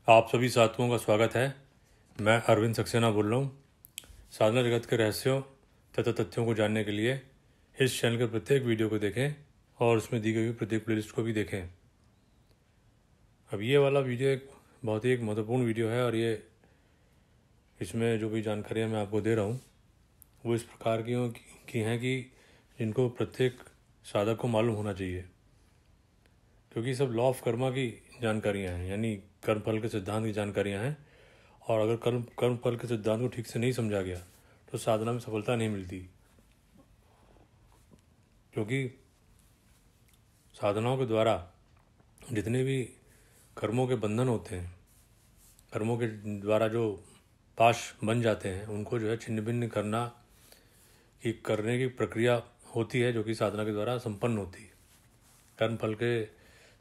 आप सभी साथियों का स्वागत है। मैं अरविंद सक्सेना बोल रहा हूँ। साधना जगत के रहस्यों तथा तथ्यों को जानने के लिए इस चैनल के प्रत्येक वीडियो को देखें और उसमें दी गई प्रत्येक प्लेलिस्ट को भी देखें। अब ये वाला वीडियो एक बहुत ही एक महत्वपूर्ण वीडियो है और ये इसमें जो भी जानकारियाँ मैं आपको दे रहा हूँ वो इस प्रकार की हैं कि जिनको प्रत्येक साधक को मालूम होना चाहिए, क्योंकि सब लॉ ऑफ कर्मा की जानकारियाँ हैं, यानी कर्म फल के सिद्धांत की जानकारियाँ हैं। और अगर कर्म फल के सिद्धांत को ठीक से नहीं समझा गया तो साधना में सफलता नहीं मिलती, क्योंकि साधनाओं के द्वारा जितने भी कर्मों के बंधन होते हैं, कर्मों के द्वारा जो पाश बन जाते हैं, उनको जो है छिन्न भिन्न करने की प्रक्रिया होती है, जो कि साधना के द्वारा संपन्न होती है। कर्म फल के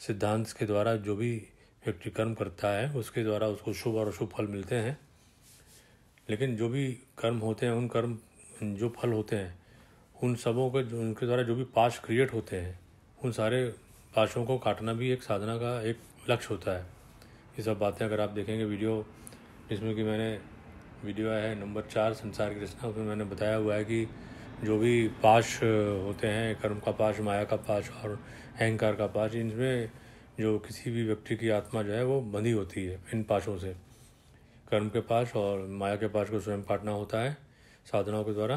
सिद्धांत के द्वारा जो भी व्यक्ति कर्म करता है उसके द्वारा उसको शुभ और अशुभ फल मिलते हैं, लेकिन जो भी कर्म होते हैं, उन कर्म जो फल होते हैं, उन सबों के उनके द्वारा जो भी पाश क्रिएट होते हैं, उन सारे पाशों को काटना भी एक साधना का एक लक्ष्य होता है। ये सब बातें अगर आप देखेंगे वीडियो, जिसमें कि मैंने वीडियो है नंबर 4 संसार की रचना, उसमें मैंने बताया हुआ है कि जो भी पाश होते हैं, कर्म का पाश, माया का पाश और अहंकार का पाश, इनमें जो किसी भी व्यक्ति की आत्मा जो है वो बंधी होती है इन पाशों से। कर्म के पाश और माया के पाश को स्वयं काटना होता है साधनाओं के द्वारा।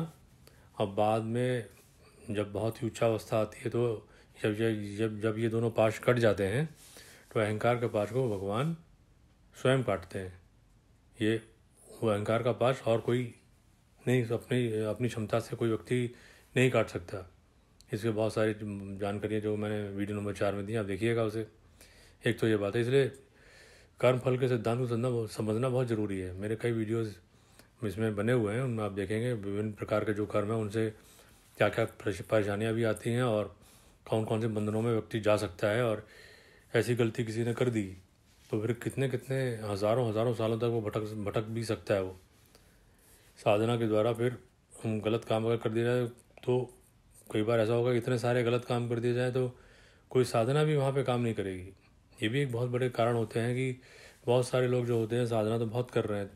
अब बाद में जब बहुत ही उच्चावस्था आती है तो जब ये दोनों पाश कट जाते हैं तो अहंकार के पाश को भगवान स्वयं काटते हैं। ये वो अहंकार का पाश और कोई नहीं, अपनी क्षमता से कोई व्यक्ति नहीं काट सकता। इसके बहुत सारी जानकारियाँ जो मैंने वीडियो नंबर 4 में दी, आप देखिएगा उसे। एक तो ये बात है, इसलिए कर्म फल के सिद्धांत को समझना बहुत ज़रूरी है। मेरे कई वीडियोस इसमें बने हुए हैं, उनमें आप देखेंगे विभिन्न प्रकार के जो कर्म है उनसे क्या क्या परेशानियाँ भी आती हैं और कौन कौन से बंधनों में व्यक्ति जा सकता है। और ऐसी गलती किसी ने कर दी तो फिर कितने कितने हज़ारों सालों तक वो भटक भी सकता है। वो साधना के द्वारा फिर हम गलत काम अगर कर दिया जाए तो कई बार ऐसा होगा कि इतने सारे गलत काम कर दिए जाए तो कोई साधना भी वहाँ पे काम नहीं करेगी। ये भी एक बहुत बड़े कारण होते हैं कि बहुत सारे लोग जो होते हैं साधना तो बहुत कर रहे हैं,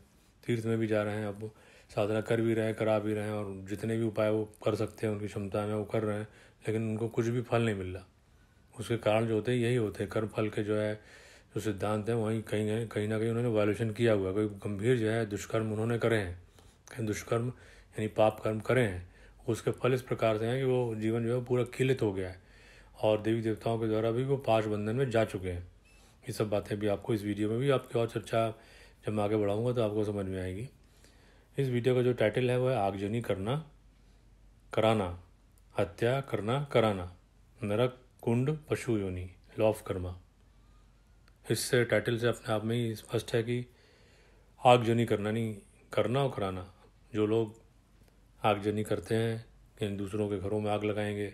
तीर्थ में भी जा रहे हैं, अब साधना कर भी रहे हैं, करा भी रहे हैं, और जितने भी उपाय वो कर सकते हैं उनकी क्षमता में वो कर रहे हैं, लेकिन उनको कुछ भी फल नहीं मिल रहा। उसके कारण जो होते हैं यही होते हैं, कर्म फल के जो है जो सिद्धांत हैं वहीं कहीं ना कहीं उन्होंने वायोलेशन किया हुआ है। कोई गंभीर जो है दुष्कर्म उन्होंने करे हैं, कहीं दुष्कर्म यानी पाप कर्म करे हैं, उसके फल इस प्रकार से हैं कि वो जीवन जो है पूरा खिलित हो गया है और देवी देवताओं के द्वारा भी वो पाश बंधन में जा चुके हैं। ये सब बातें भी आपको इस वीडियो में भी आपकी और चर्चा जब मैं आगे बढ़ाऊँगा तो आपको समझ में आएगी। इस वीडियो का जो टाइटल है वो है आगजनी करना कराना, हत्या करना कराना, नरक कुंड पशु योनि, लॉ ऑफ कर्मा। इस टाइटल से अपने आप में ही स्पष्ट है कि आगजनी करना नहीं, करना और कराना। जो लोग आगजनी करते हैं कि दूसरों के घरों में आग लगाएंगे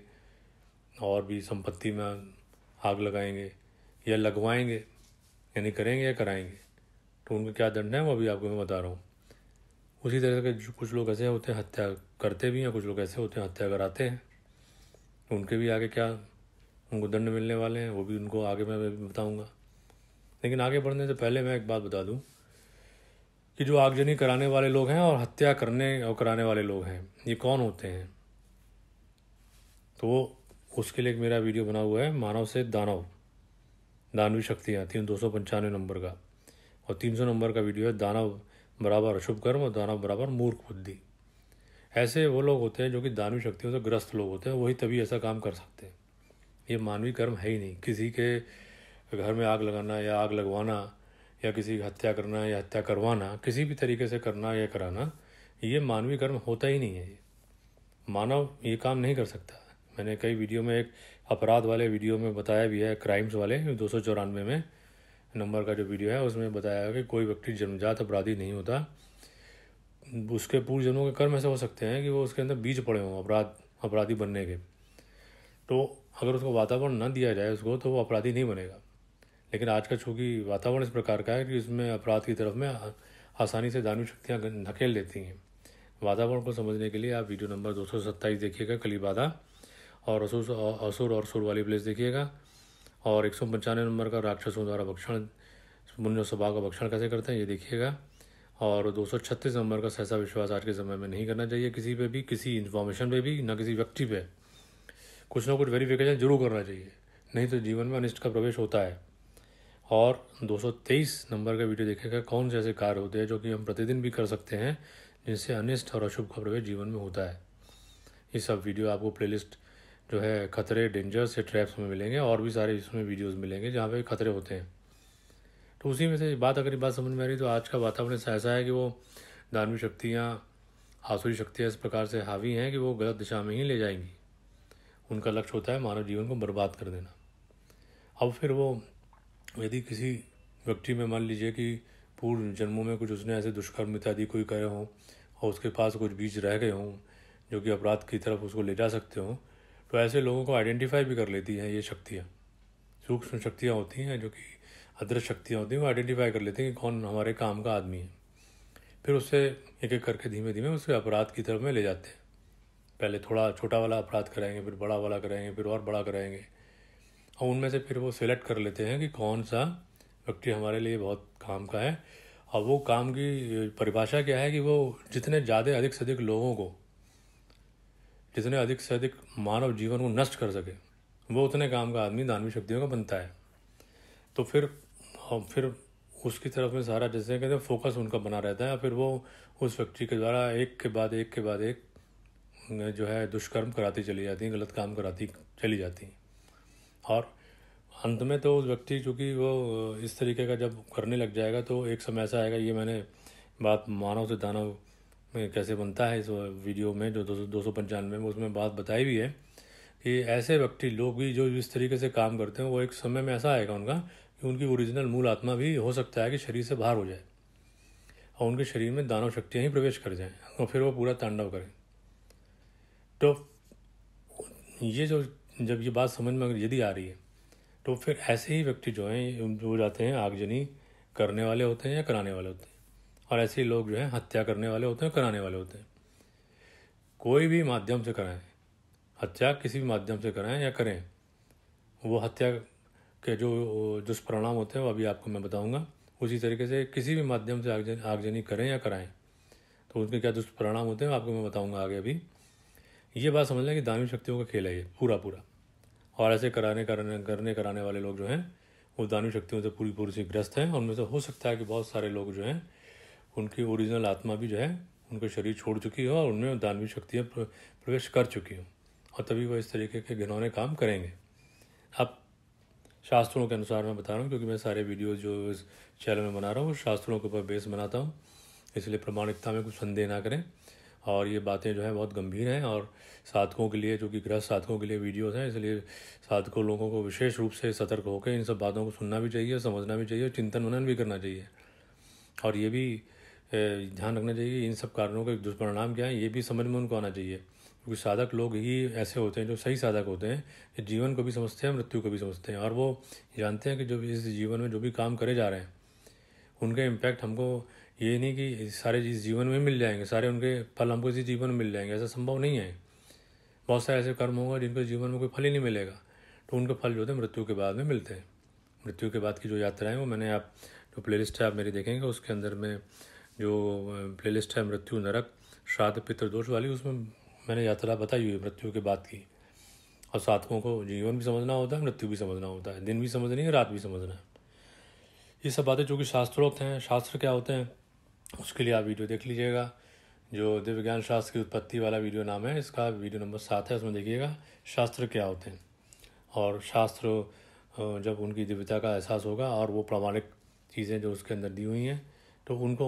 और भी संपत्ति में आग लगाएंगे या लगवाएंगे, यानी करेंगे या कराएंगे, तो उनका क्या दंड है वो अभी आपको मैं बता रहा हूँ। उसी तरह के कुछ लोग ऐसे होते हैं हत्या करते भी हैं, कुछ लोग ऐसे होते हैं हत्या कराते हैं, तो उनके भी आगे क्या उनको दंड मिलने वाले हैं वो भी उनको आगे मैं बताऊँगा। लेकिन आगे बढ़ने से पहले मैं एक बात बता दूँ कि जो आगजनी कराने वाले लोग हैं और हत्या करने और कराने वाले लोग हैं, ये कौन होते हैं। तो उसके लिए एक मेरा वीडियो बना हुआ है, मानव से दानव, दानवी शक्तियाँ, 295 नंबर का, और 300 नंबर का वीडियो है दानव बराबर अशुभ कर्म और दानव बराबर मूर्ख बुद्धि। ऐसे वो लोग होते हैं जो कि दानवी शक्तियों से ग्रस्त लोग होते हैं, वही तभी ऐसा काम कर सकते हैं। ये मानवीय कर्म है ही नहीं। किसी के घर में आग लगाना या आग लगवाना या किसी की हत्या करना या हत्या करवाना, किसी भी तरीके से करना या कराना, ये मानवीय कर्म होता ही नहीं है। ये मानव ये काम नहीं कर सकता। मैंने कई वीडियो में एक अपराध वाले वीडियो में बताया भी है, क्राइम्स वाले 294 में नंबर का जो वीडियो है उसमें बताया है कि कोई व्यक्ति जन्मजात अपराधी नहीं होता, उसके पूर्व जन्मों के कर्म ऐसे हो सकते हैं कि वो उसके अंदर बीज पड़े हों अपराधी बनने के। तो अगर उसको वातावरण न दिया जाए उसको तो वो अपराधी नहीं बनेगा। लेकिन आज का चूँकि वातावरण इस प्रकार का है कि इसमें अपराध की तरफ में आसानी से दानवी शक्तियाँ धकेल देती हैं। वातावरण को समझने के लिए आप वीडियो नंबर 227 देखिएगा, कलीबाधा, और असुर और सुर वाली प्लेस देखिएगा, और 195 नंबर का राक्षसों द्वारा भक्षण पुण्य और स्वभाव का भक्षण कैसे करते हैं ये देखिएगा। और 236 नंबर का सहसा विश्वास आज के समय में नहीं करना चाहिए किसी पे भी, किसी इन्फॉर्मेशन पे भी, ना किसी व्यक्ति पे। कुछ ना कुछ वेरिफिकेशन जरूर करना चाहिए, नहीं तो जीवन में अनिष्ट का प्रवेश होता है। और 223 नंबर का वीडियो देखेगा, कौन से ऐसे कार्य होते हैं जो कि हम प्रतिदिन भी कर सकते हैं जिनसे अनिष्ट और अशुभ का प्रवेश जीवन में होता है। ये सब वीडियो आपको प्लेलिस्ट जो है खतरे, डेंजर्स या ट्रैप्स में मिलेंगे, और भी सारे इसमें वीडियोस मिलेंगे जहाँ पे खतरे होते हैं। तो उसी में से बात, अगर बात समझ में आ रही तो आज का वातावरण ऐसा है कि वो धार्मिक शक्तियाँ, आसुरी शक्तियाँ इस प्रकार से हावी हैं कि वो गलत दिशा में ही ले जाएंगी। उनका लक्ष्य होता है मानव जीवन को बर्बाद कर देना। अब फिर वो यदि किसी व्यक्ति में मान लीजिए कि पूर्व जन्मों में कुछ उसने ऐसे दुष्कर्म इत्यादि कोई करे हों और उसके पास कुछ बीज रह गए हों जो कि अपराध की तरफ उसको ले जा सकते हों, तो ऐसे लोगों को आइडेंटिफाई भी कर लेती हैं ये शक्तियाँ। सूक्ष्म शक्तियाँ होती हैं जो कि अदृश्य शक्तियाँ होती हैं, वो आइडेंटिफाई कर लेते हैं कि कौन हमारे काम का आदमी है। फिर उससे एक एक करके धीमे धीमे उसके अपराध की तरफ में ले जाते हैं। पहले थोड़ा छोटा वाला अपराध कराएंगे, फिर बड़ा वाला कराएंगे, फिर और बड़ा कराएंगे, और उनमें से फिर वो सिलेक्ट कर लेते हैं कि कौन सा व्यक्ति हमारे लिए बहुत काम का है। और वो काम की परिभाषा क्या है कि वो जितने ज़्यादा अधिक से अधिक लोगों को, जितने अधिक से अधिक मानव जीवन को नष्ट कर सके, वो उतने काम का आदमी धार्मिक शक्तियों का बनता है। तो फिर उसकी तरफ में सारा, जैसे कहते हैं, फोकस उनका बना रहता है। फिर वो उस व्यक्ति के द्वारा एक के बाद एक जो है दुष्कर्म कराती चली जाती हैं, गलत काम कराती चली जाती हैं। और अंत में तो उस व्यक्ति चूँकि वो इस तरीके का जब करने लग जाएगा तो एक समय ऐसा आएगा, ये मैंने बात मानव से दानव में कैसे बनता है इस वीडियो में जो 295 में उसमें बात बताई भी है कि ऐसे व्यक्ति लोग भी जो इस तरीके से काम करते हैं, वो एक समय में ऐसा आएगा उनका कि उनकी ओरिजिनल मूल आत्मा भी हो सकता है कि शरीर से बाहर हो जाए और उनके शरीर में दानव शक्तियाँ ही प्रवेश कर जाएँ और फिर वो पूरा तांडव करें। तो ये जो, जब ये बात समझ में यदि आ रही है, तो फिर ऐसे ही व्यक्ति जो हैं हो जाते हैं आगजनी करने वाले होते हैं या कराने वाले होते हैं, और ऐसे ही लोग जो हैं हत्या करने वाले होते हैं, कराने वाले होते हैं। कोई भी माध्यम से कराएं, हत्या किसी भी माध्यम से कराएं या करें, वो हत्या के जो दुष्परिणाम होते हैं वो अभी आपको मैं बताऊंगा। उसी तरीके से किसी भी माध्यम से आगजनी करें या कराएं तो उनके क्या दुष्परिणाम होते हैं आपको मैं बताऊंगा आगे। अभी ये बात समझ लें कि दानवी शक्तियों का खेल है ये पूरा, और ऐसे कराने वाले लोग जो हैं वो दानवी शक्तियों से पूरी से ग्रस्त हैं। उनमें से हो सकता है कि बहुत सारे लोग जो हैं उनकी ओरिजिनल आत्मा भी जो है उनका शरीर छोड़ चुकी हो और उनमें दानवी शक्तियाँ प्रवेश कर चुकी हों, और तभी वो इस तरीके के घिनौने काम करेंगे। अब शास्त्रों के अनुसार मैं बता रहा हूँ, क्योंकि मैं सारे वीडियो जो इस चैनल में बना रहा हूँ शास्त्रों के ऊपर बेस बनाता हूँ, इसलिए प्रमाणिकता में कुछ संदेह ना करें। और ये बातें जो है बहुत गंभीर हैं और साधकों के लिए, जो कि गृहस्थ साधकों के लिए वीडियोस हैं, इसलिए साधकों लोगों को विशेष रूप से सतर्क होकर इन सब बातों को सुनना भी चाहिए, समझना भी चाहिए, चिंतन मनन भी करना चाहिए। और ये भी ध्यान रखना चाहिए इन सब कारणों के दुष्परिणाम क्या है ये भी समझ में उनको आना चाहिए, क्योंकि साधक लोग ही ऐसे होते हैं जो सही साधक होते हैं, कि जीवन को भी समझते हैं, मृत्यु को भी समझते हैं, और वो जानते हैं कि जो इस जीवन में जो भी काम करे जा रहे हैं उनके इम्पैक्ट हमको, ये नहीं कि सारे इस जीवन में मिल जाएंगे, सारे उनके फल हमको इसी जीवन में मिल जाएंगे, ऐसा संभव नहीं है। बहुत सारे ऐसे कर्म होंगे जिनके जीवन में कोई फल ही नहीं मिलेगा, तो उनके फल जो होते हैं मृत्यु के बाद में मिलते हैं। मृत्यु के बाद की जो यात्राएं वो मैंने, आप जो प्लेलिस्ट है आप मेरी देखेंगे, उसके अंदर में जो प्लेलिस्ट है मृत्यु, नरक, श्राद्ध, पितृ दोष वाली, उसमें मैंने यात्रा बताई हुई है मृत्यु के बाद की। और साधकों को जीवन भी समझना होता है, मृत्यु भी समझना होता है, दिन भी समझनी है, रात भी समझना है। ये सब बातें जो कि शास्त्रोक्त हैं। शास्त्र क्या होते हैं उसके लिए आप वीडियो देख लीजिएगा, जो दिव्य ज्ञान शास्त्र की उत्पत्ति वाला वीडियो नाम है इसका, वीडियो नंबर 7 है, उसमें देखिएगा शास्त्र क्या होते हैं। और शास्त्र जब उनकी दिव्यता का एहसास होगा और वो प्रामाणिक चीज़ें जो उसके अंदर दी हुई हैं तो उनको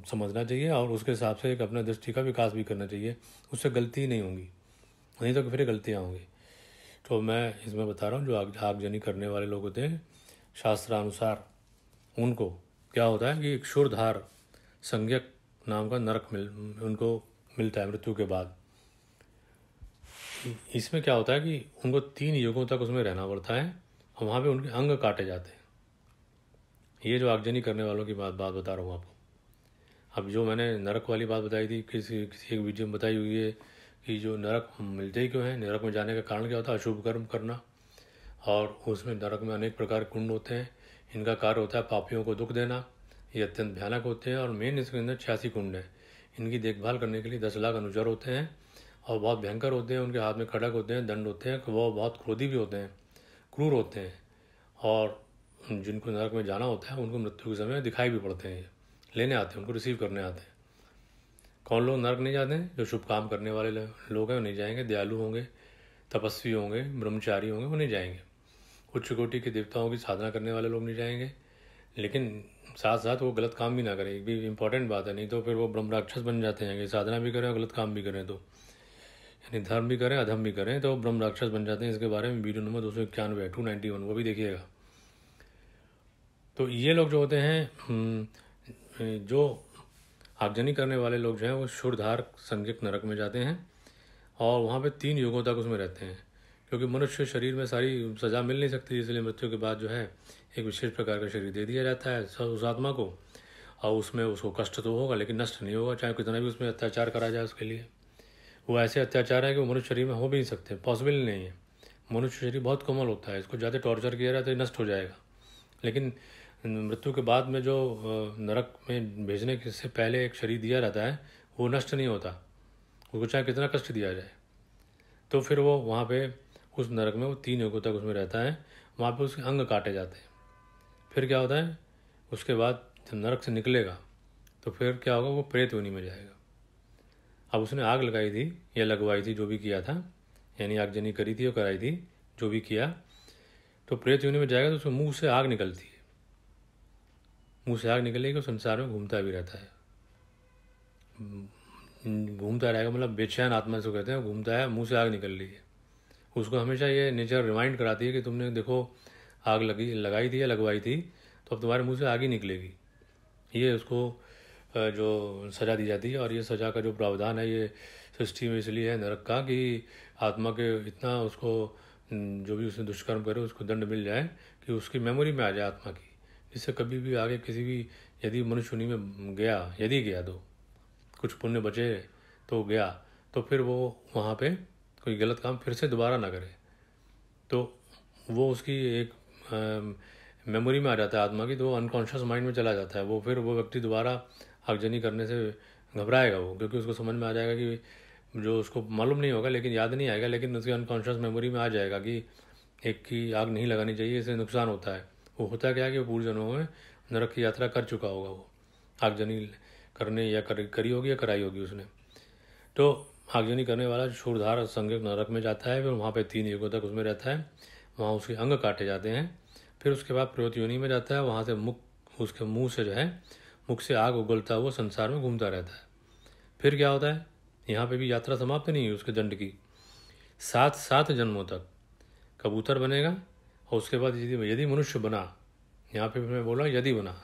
समझना चाहिए और उसके हिसाब से एक अपने दृष्टि का विकास भी करना चाहिए, उससे गलती नहीं होंगी, नहीं तो फिर गलतियाँ होंगी। तो मैं इसमें बता रहा हूँ जो आगजनी करने वाले लोग होते हैं शास्त्रानुसार उनको क्या होता है कि एक क्षुरधार संज्ञक नाम का नरक उनको मिलता है मृत्यु के बाद। इसमें क्या होता है कि उनको 3 युगों तक उसमें रहना पड़ता है और वहाँ पे उनके अंग काटे जाते हैं। ये जो आगजनी करने वालों की बात बता रहा हूँ आपको। अब जो मैंने नरक वाली बात बताई थी, किसी एक वीडियो में बताई हुई है कि जो नरक मिलते ही क्यों है, नरक में जाने का कारण क्या होता है, अशुभ कर्म करना। और उसमें नरक में अनेक प्रकार के कुंड होते हैं, इनका कार्य होता है पापियों को दुख देना। ये अत्यंत भयानक होते हैं और मेन इसके अंदर 86 कुंड है। इनकी देखभाल करने के लिए 10 लाख अनुचर होते हैं और बहुत भयंकर होते हैं। उनके हाथ में खड़क होते हैं, दंड होते हैं, वो बहुत क्रोधी भी होते हैं, क्रूर होते हैं और जिनको नरक में जाना होता है उनको मृत्यु के समय दिखाई भी पड़ते हैं, लेने आते हैं, उनको रिसीव करने आते हैं। कौन लोग नरक नहीं जाते हैं? जो शुभ काम करने वाले लोग हैं वो नहीं जाएंगे, दयालु होंगे, तपस्वी होंगे, ब्रह्मचारी होंगे, वो नहीं जाएंगे। उच्च कोटि के देवताओं की साधना करने वाले लोग नहीं जाएंगे, लेकिन साथ साथ वो गलत काम भी ना करें, एक भी इंपॉर्टेंट बात है, नहीं तो फिर वो ब्रह्म राक्षस बन जाते हैं कि साधना भी करें और गलत काम भी करें, तो यानी धर्म भी करें अधर्म भी करें तो ब्रह्म राक्षस बन जाते हैं। इसके बारे में वीडियो नंबर 291 291 वो भी देखिएगा। तो ये लोग जो होते हैं, जो आगजनी करने वाले लोग जो हैं वो शूरधार संज्ञक नरक में जाते हैं और वहाँ पे 3 युगों तक उसमें रहते हैं, क्योंकि मनुष्य शरीर में सारी सज़ा मिल नहीं सकती, इसलिए मृत्यु के बाद जो है एक विशेष प्रकार का शरीर दे दिया जाता है उस आत्मा को, और उसमें उसको कष्ट तो होगा लेकिन नष्ट नहीं होगा, चाहे कितना भी उसमें अत्याचार करा जाए उसके लिए। वो ऐसे अत्याचार है कि वो मनुष्य शरीर में हो भी नहीं सकते, पॉसिबल नहीं है। मनुष्य शरीर बहुत कोमल होता है, इसको ज़्यादा टॉर्चर किया जाए तो नष्ट हो जाएगा। लेकिन मृत्यु के बाद में जो नरक में भेजने से पहले एक शरीर दिया जाता है वो नष्ट नहीं होता, उसको चाहे कितना कष्ट दिया जाए। तो फिर वो वहाँ पे उस नरक में वो 3 युगों तक उसमें रहता है, वहाँ पे उसके अंग काटे जाते हैं। फिर क्या होता है, उसके बाद जब नरक से निकलेगा तो फिर क्या होगा, वो प्रेत योनि में जाएगा। अब उसने आग लगाई थी या लगवाई थी, जो भी किया था, यानी आगजनी करी थी और कराई थी, जो भी किया, तो प्रेत योनि में जाएगा तो उसके मुंह से आग निकलती है। मुंह से आग निकलेगी तो संसार में घूमता भी रहता है, घूमता रहेगा, मतलब बेचैन आत्मा से कहते हैं, घूमता है, मुंह से आग निकल रही है। उसको हमेशा ये नेचर रिमाइंड कराती है कि तुमने देखो आग लगाई थी या लगवाई थी, तो अब तुम्हारे मुंह से आग ही निकलेगी। ये उसको जो सज़ा दी जाती है, और ये सज़ा का जो प्रावधान है ये सृष्टि में इसलिए है नरक का कि आत्मा के इतना उसको जो भी उसने दुष्कर्म करे उसको दंड मिल जाए कि उसकी मेमोरी में आ जाए आत्मा की, जिससे कभी भी आगे किसी भी, यदि मनुष्य योनि में गया, यदि गया तो कुछ पुण्य बचे तो गया, तो फिर वो वहाँ पे कोई गलत काम फिर से दोबारा ना करे, तो वो उसकी एक मेमोरी में आ जाता है आत्मा की, तो वो अनकॉन्शियस माइंड में चला जाता है। वो फिर वो व्यक्ति दोबारा आगजनी करने से घबराएगा वो, क्योंकि उसको समझ में आ जाएगा कि जो उसको मालूम नहीं होगा, लेकिन याद नहीं आएगा, लेकिन उसकी अनकॉन्शियस मेमोरी में आ जाएगा कि एक की आग नहीं लगानी चाहिए, इससे नुकसान होता है। वो होता क्या है कि वो पूर्व जन्मों में नरक की यात्रा कर चुका होगा, वो आगजनी करने या करी होगी या कराई होगी उसने। तो आगजनी करने वाला शूरधार संज्ञक नरक में जाता है, फिर वहाँ पे 3 युगों तक उसमें रहता है, वहाँ उसके अंग काटे जाते हैं। फिर उसके बाद प्रेत योनि में जाता है, वहाँ से उसके मुंह से जो है, मुख से आग उगलता हुआ संसार में घूमता रहता है। फिर क्या होता है, यहाँ पे भी यात्रा समाप्त नहीं हुई उसके दंड की, 7 जन्मों तक कबूतर बनेगा, और उसके बाद यदि मनुष्य बना, यहाँ पे मैं बोल रहा हूँ यदि बना,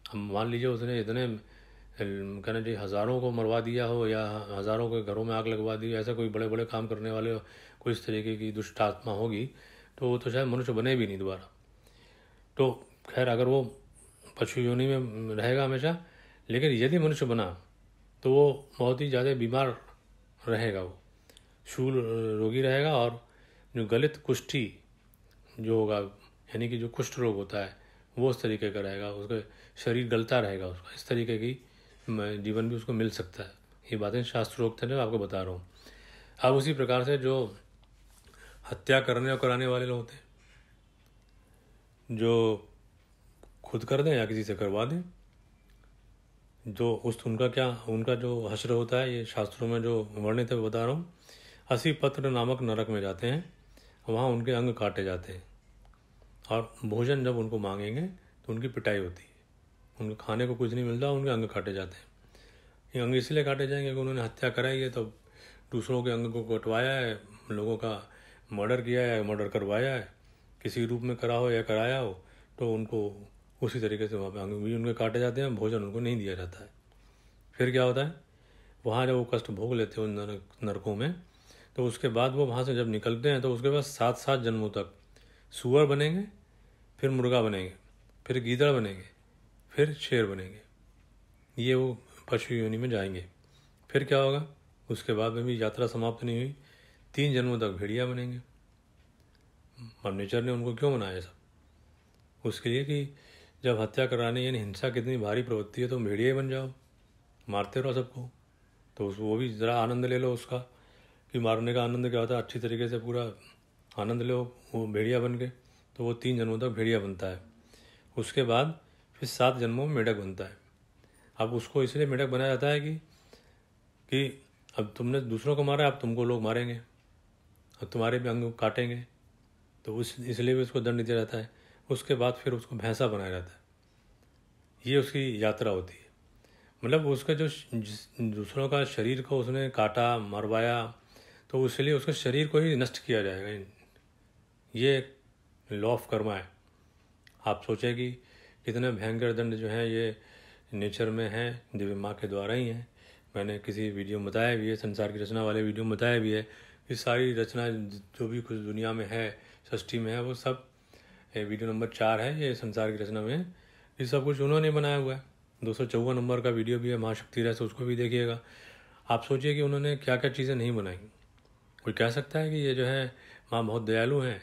हम मान लीजिए उसने इतने कहना चाहिए हज़ारों को मरवा दिया हो या हज़ारों के घरों में आग लगवा दी, ऐसा कोई बड़े बड़े काम करने वाले कोई इस तरीके की दुष्ट आत्मा होगी, तो वो तो शायद मनुष्य बने भी नहीं दोबारा। तो खैर अगर वो पशु योनि में रहेगा हमेशा, लेकिन यदि मनुष्य बना तो वो बहुत ही ज़्यादा बीमार रहेगा, वो शूल रोगी रहेगा, और जो गलित कुष्ठी जो होगा, यानी कि जो कुष्ठ रोग होता है वो उस तरीके का रहेगा, उसका शरीर गलता रहेगा, उसका इस तरीके की जीवन भी उसको मिल सकता है। ये बातें शास्त्रोक्त है, आपको बता रहा हूँ। अब उसी प्रकार से जो हत्या करने और कराने वाले लोग होते हैं, जो खुद कर दें या किसी से करवा दें, जो उनका जो हश्र होता है, ये शास्त्रों में जो वर्णित है बता रहा हूँ। 80 पत्र नामक नरक में जाते हैं, वहाँ उनके अंग काटे जाते हैं, और भोजन जब उनको मांगेंगे तो उनकी पिटाई होती है, उनको खाने को कुछ नहीं मिलता, उनके अंग काटे जाते हैं। ये अंग इसलिए काटे जाएंगे कि उन्होंने हत्या कराई है, तो दूसरों के अंग को कटवाया है, लोगों का मर्डर किया है, मर्डर करवाया है, किसी रूप में करा हो या कराया हो, तो उनको उसी तरीके से वहाँ पे अंग भी उनके काटे जाते हैं, भोजन उनको नहीं दिया जाता है। फिर क्या होता है, वहाँ जब वो कष्ट भोग लेते हैं उन नरकों में, तो उसके बाद वो वहाँ से जब निकलते हैं तो उसके बाद 7 जन्मों तक सूअर बनेंगे, फिर मुर्गा बनेंगे, फिर गीदड़ बनेंगे, फिर शेर बनेंगे, ये वो पशु योनि में जाएंगे। फिर क्या होगा, उसके बाद में भी यात्रा समाप्त नहीं हुई, 3 जन्मों तक भेड़िया बनेंगे। अब नेचर ने उनको क्यों बनाया सब, उसके लिए कि जब हत्या कराने यानी हिंसा कितनी भारी प्रवृत्ति है तो भेड़िया ही बन जाओ, मारते रहो सबको। तो वो भी ज़रा आनंद ले लो उसका, कि मारने का आनंद क्या होता है, अच्छी तरीके से पूरा आनंद लो वो भेड़िया बन के। तो वो 3 जन्मों तक भेड़िया बनता है। उसके बाद फिर 7 जन्मों में मेढक बनता है। अब उसको इसलिए मेढक बनाया जाता है कि अब तुमने दूसरों को मारा, अब तुमको लोग मारेंगे, अब तुम्हारे भी अंग काटेंगे, तो इसलिए भी उसको दंड दिया जाता है। उसके बाद फिर उसको भैंसा बनाया जाता है। ये उसकी यात्रा होती है। मतलब उसका जो दूसरों का शरीर को उसने काटा, मरवाया, तो इसलिए उसके शरीर को ही नष्ट किया जाएगा। ये लॉ ऑफ कर्मा है। आप सोचें कि कितने भयंकर दंड जो हैं ये नेचर में हैं, दिव्य माँ के द्वारा ही हैं। मैंने किसी वीडियो में बताया भी है, संसार की रचना वाले वीडियो में बताया भी है कि सारी रचना जो भी कुछ दुनिया में है, सृष्टि में है, वो सब वीडियो नंबर 4 है ये संसार की रचना में, ये सब कुछ उन्होंने बनाया हुआ है। 254 नंबर का वीडियो भी है महाशक्ति रहस्य, उसको भी देखिएगा। आप सोचिए कि उन्होंने क्या क्या चीज़ें नहीं बनाई। कोई कह सकता है कि ये जो है माँ बहुत दयालु हैं,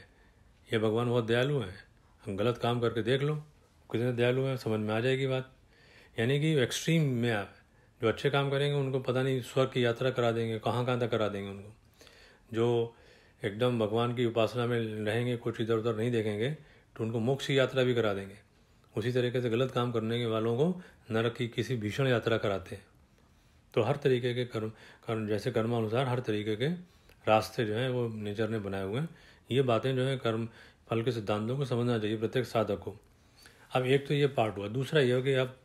ये भगवान बहुत दयालु हैं, हम गलत काम करके देख लो कितने दयालु हैं, समझ में आ जाएगी बात। यानी कि एक्सट्रीम में आप जो अच्छे काम करेंगे उनको पता नहीं स्वर्ग की यात्रा करा देंगे, कहाँ कहाँ तक करा देंगे उनको। जो एकदम भगवान की उपासना में रहेंगे, कुछ इधर उधर नहीं देखेंगे, तो उनको मोक्ष की यात्रा भी करा देंगे। उसी तरीके से गलत काम करने के वालों को नरक की किसी भीषण यात्रा कराते हैं। तो हर तरीके के कर्म जैसे कर्मानुसार हर तरीके के रास्ते जो हैं वो नेचर ने बनाए हुए हैं। ये बातें जो है कर्म फल के सिद्धांतों को समझना चाहिए प्रत्येक साधक को। अब एक तो ये पार्ट हुआ। दूसरा ये हो कि अब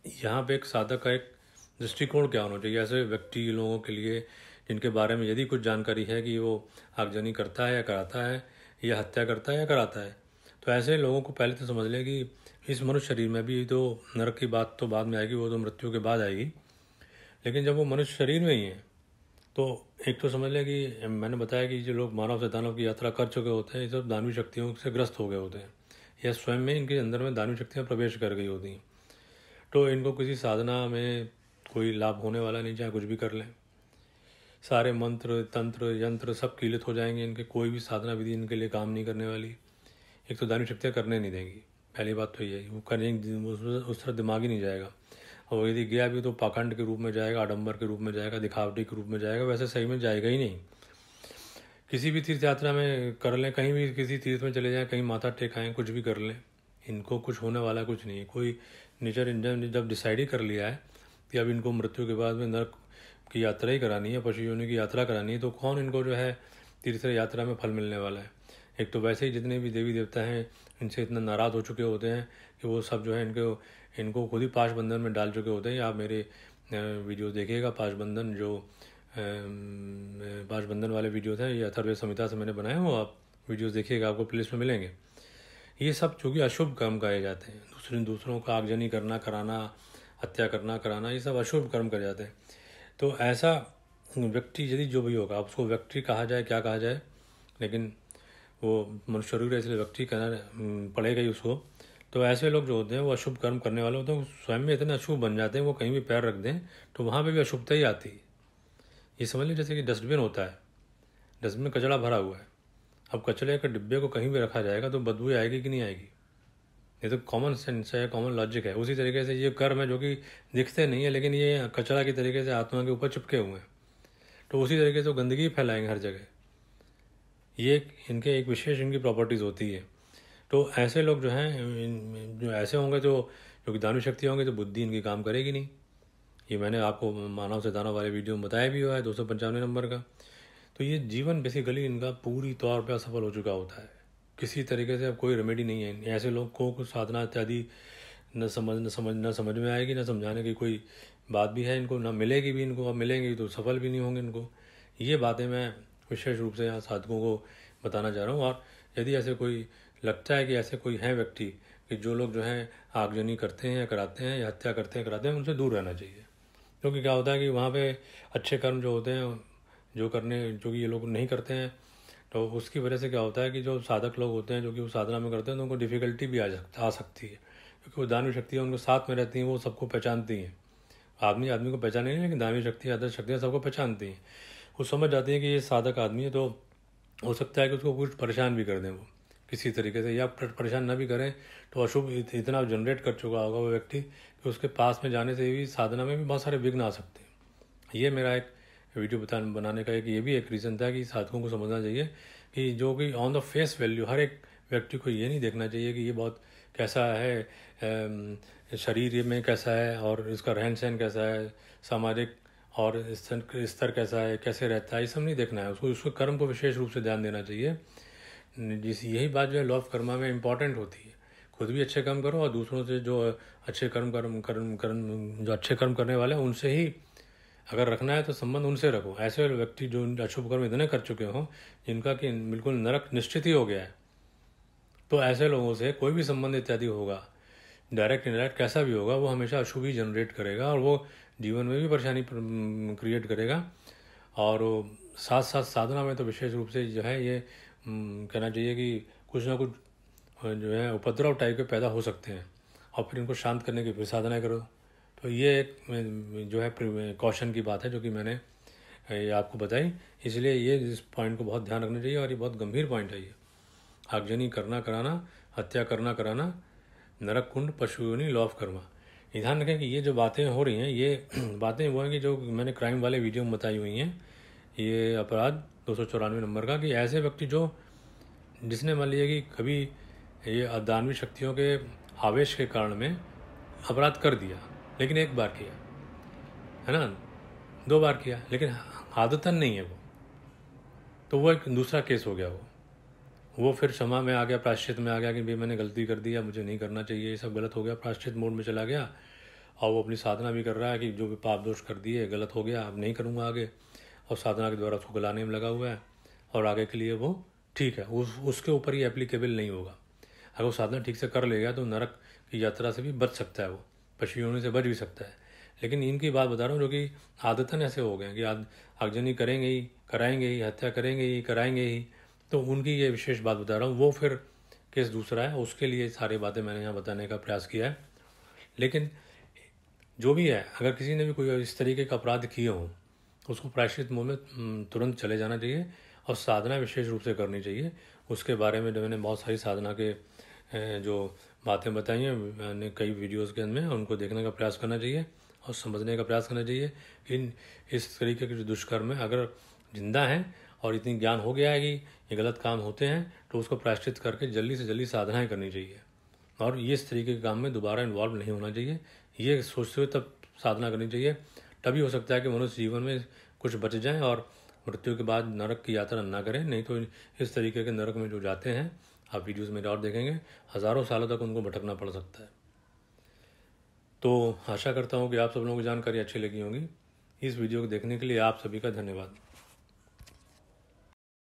यहाँ पे एक साधक का एक दृष्टिकोण क्या होना चाहिए ऐसे व्यक्ति लोगों के लिए जिनके बारे में यदि कुछ जानकारी है कि वो आगजनी करता है या कराता है, या हत्या करता है या कराता है। तो ऐसे लोगों को पहले तो समझ लें कि इस मनुष्य शरीर में भी तो नरक की बात तो बाद में आएगी, वो तो मृत्यु के बाद आएगी। लेकिन जब वो मनुष्य शरीर में ही है तो एक तो समझ लें कि मैंने बताया कि जो लोग मानव से दानव की यात्रा कर चुके होते हैं, ये सब दानवी शक्तियों से ग्रस्त हो गए होते हैं, या स्वयं में इनके अंदर में दानवी शक्तियाँ प्रवेश कर गई होती हैं। तो इनको किसी साधना में कोई लाभ होने वाला नहीं, चाहे कुछ भी कर लें। सारे मंत्र तंत्र यंत्र सब कीलित हो जाएंगे इनके, कोई भी साधना विधि इनके लिए काम नहीं करने वाली। एक तो दानवी शक्तियाँ करने नहीं देंगी, पहली बात तो यही, वो करेंगे उस तरह दिमाग ही नहीं जाएगा। और यदि गया भी तो पाखंड के रूप में जाएगा, आडंबर के रूप में जाएगा, दिखावटी के रूप में जाएगा, वैसे सही में जाएगा ही नहीं। किसी भी तीर्थ यात्रा में कर लें, कहीं भी किसी तीर्थ में चले जाएं, कहीं माथा टेकाएं, कुछ भी कर लें, इनको कुछ होने वाला कुछ नहीं है। कोई नेचर इंजन जब डिसाइड ही कर लिया है कि अब इनको मृत्यु के बाद में नरक की यात्रा ही करानी है, पशु योनि की यात्रा करानी है, तो कौन इनको जो है तीर्थ यात्रा में फल मिलने वाला है। एक तो वैसे ही जितने भी देवी देवता हैं इनसे इतना नाराज़ हो चुके होते हैं कि वो सब जो है इनको खुद ही पाश बंधन में डाल चुके होते हैं। आप मेरे वीडियो देखिएगा, पाश बंधन जो पाश बंधन वाले वीडियो थे, ये अथर्ववेद संहिता से मैंने बनाए हो, आप वीडियोस देखिएगा, आपको प्लेलिस्ट में मिलेंगे। ये सब चूँकि अशुभ कर्म कहे जाते हैं, दूसरों का आगजनी करना कराना, हत्या करना कराना, ये सब अशुभ कर्म करे जाते हैं। तो ऐसा व्यक्ति यदि जो भी होगा, उसको व्यक्ति कहा जाए क्या कहा जाए, लेकिन वो मनुष्य शरीर है इसलिए व्यक्ति कहना पड़ेगा ही उसको। तो ऐसे लोग जो होते हैं वो अशुभ कर्म करने वाले होते हैं, वो स्वयं में इतने अशुभ बन जाते हैं, वो कहीं भी पैर रख दें तो वहाँ पे भी अशुभता ही आती है। ये समझ लीजिए जैसे कि डस्टबिन होता है, डस्टबिन में कचरा भरा हुआ है, अब कचरे के डिब्बे को कहीं भी रखा जाएगा तो बदबू आएगी कि नहीं आएगी। ये तो कॉमन सेंस है, कॉमन लॉजिक है। उसी तरीके से ये कर्म है जो कि दिखते नहीं है लेकिन ये कचरा की तरीके से आत्मा के ऊपर चिपके हुए हैं, तो उसी तरीके से गंदगी फैलाएंगे हर जगह। ये इनके एक विशेष इनकी प्रॉपर्टीज़ होती है। तो ऐसे लोग जो हैं जो ऐसे होंगे जो कि दानवी शक्ति होंगे तो बुद्धि इनकी काम करेगी नहीं। ये मैंने आपको मानव से दानव वाले वीडियो में बताया भी हुआ है 295 नंबर का। तो ये जीवन बेसिकली इनका पूरी तौर पे असफल हो चुका होता है, किसी तरीके से अब कोई रेमेडी नहीं है। ऐसे लोग को कुछ साधना इत्यादि न समझ में आएगी, न समझाने की कोई बात भी है इनको, ना मिलेगी भी इनको, अब मिलेंगी तो सफल भी नहीं होंगे इनको। ये बातें मैं विशेष रूप से यहाँ साधकों को बताना चाह रहा हूँ। और यदि ऐसे कोई लगता है कि ऐसे कोई हैं व्यक्ति कि जो लोग जो हैं आगजनी करते हैं या कराते हैं या हत्या करते हैं कराते हैं, उनसे दूर रहना चाहिए। क्योंकि क्या होता है कि वहाँ पे अच्छे कर्म जो होते हैं जो कि ये लोग नहीं करते हैं, तो उसकी वजह से क्या होता है कि जो साधक लोग होते हैं जो कि वो साधना में करते हैं तो उनको डिफ़िकल्टी भी आ सकती है, क्योंकि वो दानवी शक्तियाँ उनके साथ में रहती हैं, वो सबको पहचानती हैं। आदमी को पहचाने नहीं, लेकिन दानवी शक्तियाँ अदर शक्तियाँ सबको पहचानती हैं। वो समझ जाती हैं कि ये साधक आदमी है, तो हो सकता है कि उसको कुछ परेशान भी कर दें वो किसी तरीके से, या परेशान ना भी करें तो अशुभ इतना जनरेट कर चुका होगा वो व्यक्ति कि उसके पास में जाने से भी साधना में भी बहुत सारे विघ्न आ सकते हैं। ये मेरा एक वीडियो बनाने का ये भी एक रीज़न था कि साधकों को समझना चाहिए कि जो कि ऑन द फेस वैल्यू हर एक व्यक्ति को ये नहीं देखना चाहिए कि ये बहुत कैसा है, शरीर में कैसा है और इसका रहन सहन कैसा है, सामाजिक और स्तर कैसा है, कैसे रहता है, ये सब नहीं देखना है उसको। उसके कर्म को विशेष रूप से ध्यान देना चाहिए। यही बात जो है लॉ ऑफ कर्मा में इम्पॉर्टेंट होती है। खुद भी अच्छे कर्म करो और दूसरों से जो अच्छे जो अच्छे कर्म करने वाले हैं उनसे ही अगर रखना है तो संबंध उनसे रखो। ऐसे व्यक्ति जो अशुभ कर्म इतने कर चुके हों जिनका कि बिल्कुल नरक निश्चित ही हो गया है, तो ऐसे लोगों से कोई भी संबंध इत्यादि होगा, डायरेक्ट इनडायरेक्ट कैसा भी होगा, वो हमेशा अशुभ ही जनरेट करेगा और वो जीवन में भी परेशानी क्रिएट करेगा। और साथ साथ साधना में तो विशेष रूप से जो है ये कहना चाहिए कि कुछ ना कुछ जो है उपद्रव टाइप के पैदा हो सकते हैं और फिर इनको शांत करने की फिर साधना करो। तो ये एक जो है कौशन की बात है जो कि मैंने ये आपको बताई। इसलिए ये इस पॉइंट को बहुत ध्यान रखना चाहिए और ये बहुत गंभीर पॉइंट है। ये आगजनी करना कराना, हत्या करना कराना, नरक कुंड, पशु योनि, लॉ ऑफ कर्मा। ध्यान रखें कि ये जो बातें हो रही हैं ये बातें वो हैं कि जो मैंने क्राइम वाले वीडियो में बताई हुई हैं, ये अपराध 294 नंबर का, कि ऐसे व्यक्ति जिसने मान लीजिए कि कभी ये अदानवी शक्तियों के आवेश के कारण में अपराध कर दिया, लेकिन एक बार किया है ना, 2 बार किया, लेकिन आदतन नहीं है तो वो एक दूसरा केस हो गया। वो फिर क्षमा में आ गया, प्रायश्चित में आ गया कि भाई मैंने गलती कर दी, मुझे नहीं करना चाहिए, ये सब गलत हो गया, प्रायश्चित मोड में चला गया और वो अपनी साधना भी कर रहा है कि जो भी पाप दोष कर दिए गलत हो गया, अब नहीं करूँगा आगे, और साधना के द्वारा उसको गलाने में लगा हुआ है और आगे के लिए वो ठीक है, उसके ऊपर ही एप्लीकेबल नहीं होगा। अगर वो साधना ठीक से कर लेगा तो नरक की यात्रा से भी बच सकता है, वो पशु योनि से बच भी सकता है। लेकिन इनकी बात बता रहा हूँ जो कि आदतन ऐसे हो गए कि आगजनी करेंगे ही, कराएंगे ही, हत्या करेंगे ही, कराएंगे ही, तो उनकी ये विशेष बात बता रहा हूँ। वो फिर केस दूसरा है, उसके लिए सारी बातें मैंने यहाँ बताने का प्रयास किया है। लेकिन जो भी है, अगर किसी ने भी कोई इस तरीके का अपराध किए हों उसको प्रायश्चित मुँह में तुरंत चले जाना चाहिए और साधना विशेष रूप से करनी चाहिए। उसके बारे में मैंने बहुत सारी साधना के जो बातें बताई हैं मैंने कई वीडियोस के अंदर, उनको देखने का प्रयास करना चाहिए और समझने का प्रयास करना चाहिए। इस तरीके के जो दुष्कर्म है अगर जिंदा हैं और इतनी ज्ञान हो गया है कि ये गलत काम होते हैं तो उसको प्रायश्चित करके जल्दी से जल्दी साधनाएं करनी चाहिए और ये इस तरीके के काम में दोबारा इन्वॉल्व नहीं होना चाहिए। ये सोचते हुए तब साधना करनी चाहिए, तभी हो सकता है कि मनुष्य जीवन में कुछ बच जाएं और मृत्यु के बाद नरक की यात्रा ना करें। नहीं तो इस तरीके के नरक में जो जाते हैं, आप वीडियोस में और देखेंगे, हज़ारों सालों तक उनको भटकना पड़ सकता है। तो आशा करता हूँ कि आप सब लोगों को जानकारी अच्छी लगी होगी। इस वीडियो को देखने के लिए आप सभी का धन्यवाद।